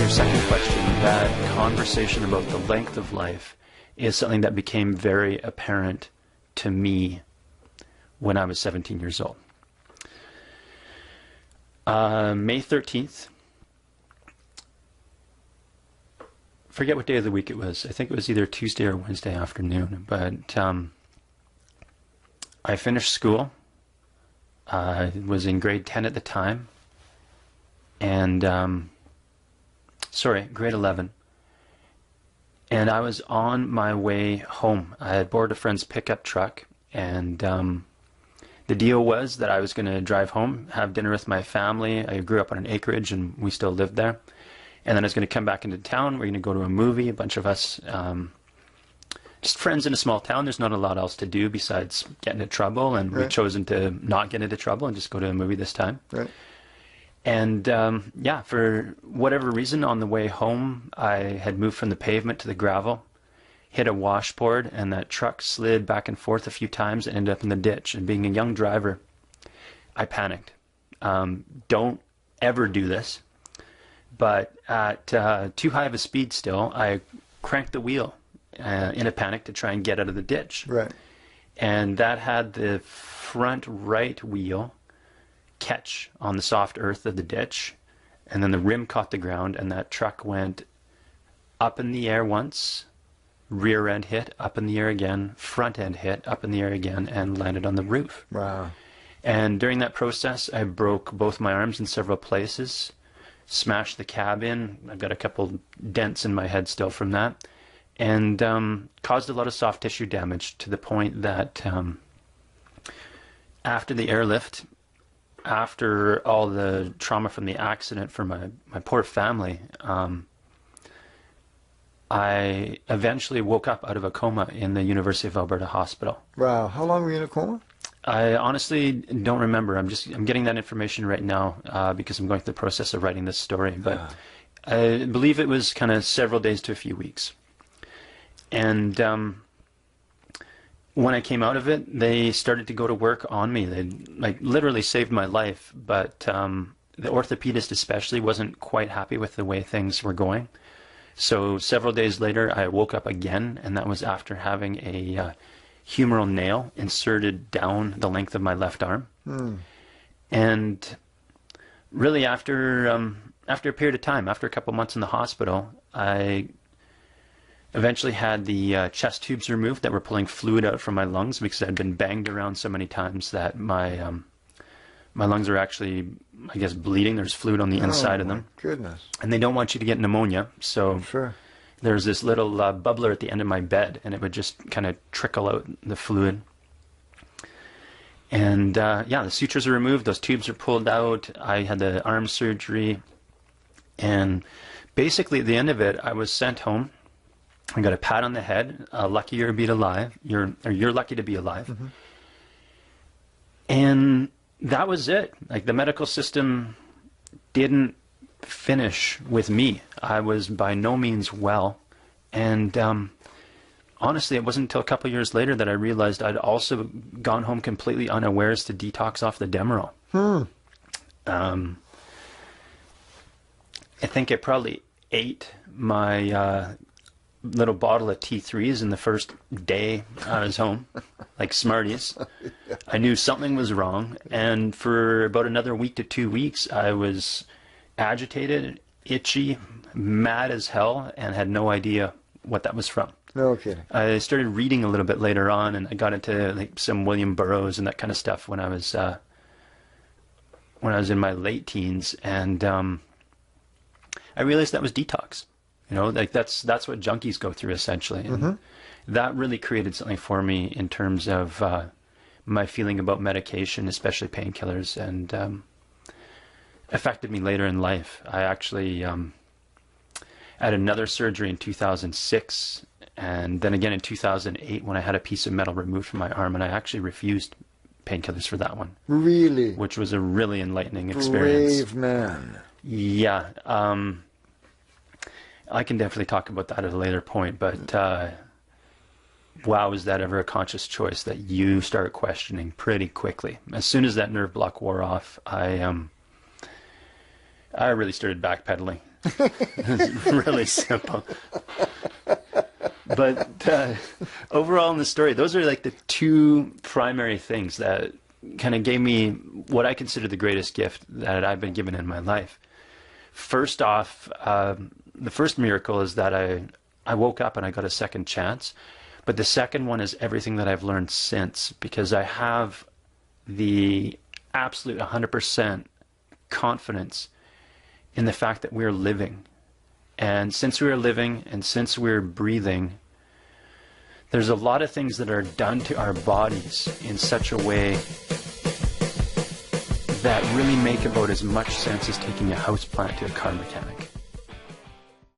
your second question, that conversation about the length of life is something that became very apparent to me when I was 17 years old. May 13th, forget what day of the week it was. I think it was either Tuesday or Wednesday afternoon, but I finished school. I was in grade 10 at the time, and grade 11. And I was on my way home. I had borrowed a friend's pickup truck, and the deal was that I was going to drive home, have dinner with my family. I grew up on an acreage, and we still lived there. And then I was going to come back into town. We're going to go to a movie, a bunch of us, just friends in a small town. There's not a lot else to do besides get into trouble, and we've chosen to not get into trouble and just go to a movie this time. Right. And for whatever reason, on the way home, I had moved from the pavement to the gravel, hit a washboard, and that truck slid back and forth a few times and ended up in the ditch. And being a young driver, I panicked. Don't ever do this. But at too high of a speed still, I cranked the wheel in a panic to try and get out of the ditch. Right. And that had the front right wheel catch on the soft earth of the ditch, and then the rim caught the ground, and that truck went up in the air once, rear end hit, up in the air again, front end hit, up in the air again, and landed on the roof. Wow. And during that process, I broke both my arms in several places, smashed the cab in. I've got a couple dents in my head still from that, and caused a lot of soft tissue damage to the point that after the airlift, after all the trauma from the accident for my poor family, I eventually woke up out of a coma in the University of Alberta Hospital. Wow. How long were you in a coma? I honestly don't remember. I'm getting that information right now because I'm going through the process of writing this story. But I believe it was kind of several days to a few weeks. And when I came out of it, they started to go to work on me. They literally saved my life. But the orthopedist especially wasn't quite happy with the way things were going. So several days later, I woke up again, and that was after having a humeral nail inserted down the length of my left arm. And really after a period of time, after a couple months in the hospital, I eventually had the chest tubes removed that were pulling fluid out from my lungs because I'd been banged around so many times that my lungs are actually, I guess, bleeding. There's fluid on the inside of them. Goodness. And they don't want you to get pneumonia, so there's this little bubbler at the end of my bed, and it would just kind of trickle out the fluid. And the sutures are removed, those tubes are pulled out. I had the arm surgery, and basically at the end of it, I was sent home. I got a pat on the head. Lucky you're alive. You're lucky to be alive. Mm-hmm. And that was it. The medical system didn't finish with me. I was by no means well. And honestly, it wasn't until a couple years later that I realized I'd also gone home completely unawares to detox off the Demerol. I think I probably ate my little bottle of T3s in the first day I was home, like Smarties. I knew something was wrong, and for about another week to 2 weeks, I was agitated, itchy, mad as hell, and had no idea what that was from. No kidding. I started reading a little bit later on, and I got into some William Burroughs and that kind of stuff when I was in my late teens, and I realized that was detox. That's what junkies go through essentially. And that really created something for me in terms of my feeling about medication, especially painkillers, and affected me later in life. I actually had another surgery in 2006, and then again in 2008 when I had a piece of metal removed from my arm, and I actually refused painkillers for that one. Really? Which was a really enlightening experience. Brave man. Yeah. I can definitely talk about that at a later point, but wow, is that ever a conscious choice that you start questioning pretty quickly. As soon as that nerve block wore off, I really started backpedaling. It's really simple. But overall in the story, those are like the two primary things that kind of gave me what I consider the greatest gift that I've been given in my life. First off, the first miracle is that I woke up and I got a second chance. But the second one is everything that I've learned since, because I have the absolute 100% confidence in the fact that we're living. And since we're living and since we're breathing, there's a lot of things that are done to our bodies in such a way that really make about as much sense as taking a houseplant to a car mechanic.